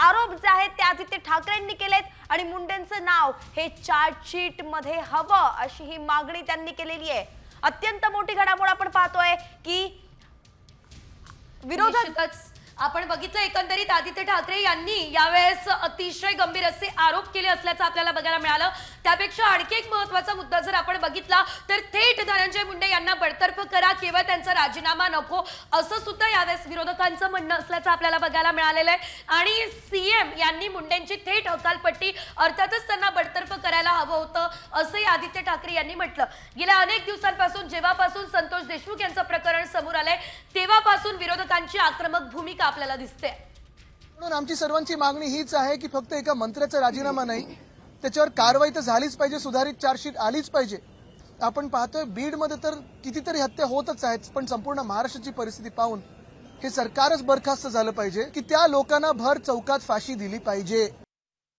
आरोप जे आहेत ते आदित्य ठाकरेंनी केलेत आणि मुंडेंचं नाव हे चार्जशीट मध्ये हवं अशी ही मागणी त्यांनी केलेली आहे। अत्यंत मोठी घडामोड आपण पाहतोय की विरोधकच आपण बघितलं एकंदरीत आदित्य ठाकरे यांनी यावेळेस अतिशय गंभीर असे आरोप केले असल्याचं आपल्याला बघायला मिळालं। त्यापेक्षा आणखी एक महत्त्वाचा मुद्दा जर आपण बघितला तर थेट धनंजय मुंडे यांना बडतर्फ करा, केवळ त्यांचा राजीनामा नको असं सुद्धा यावेळेस विरोधकांचं म्हणणं असल्याचं आपल्याला बघायला मिळालेलं आहे। आणि सीएम यांनी मुंडेंची थेट हकालपट्टी अर्थातच त्यांना बडतर्फ करायला हवं होतं असंही आदित्य ठाकरे यांनी म्हटलं। गेल्या अनेक दिवसांपासून जेव्हापासून संतोष देशमुख यांचं प्रकरण समोर आलंय तेव्हापासून विरोधकांची आक्रमक भूमिका आपल्याला दिसते। म्हणून आमची सर्वांची मागणी हीच आहे की फक्त एका मंत्र्याचा राजीनामा नाही, त्याच्यावर कारवाई तर झालीच पाहिजे, सुधारित चार्जशीट आलीच पाहिजे। आपण पाहतोय बीडमध्ये तर कितीतरी हत्या होतच आहेत, पण संपूर्ण महाराष्ट्राची परिस्थिती पाहून हे सरकारच बरखास्त झालं पाहिजे की त्या लोकांना भर चौकात फाशी दिली पाहिजे।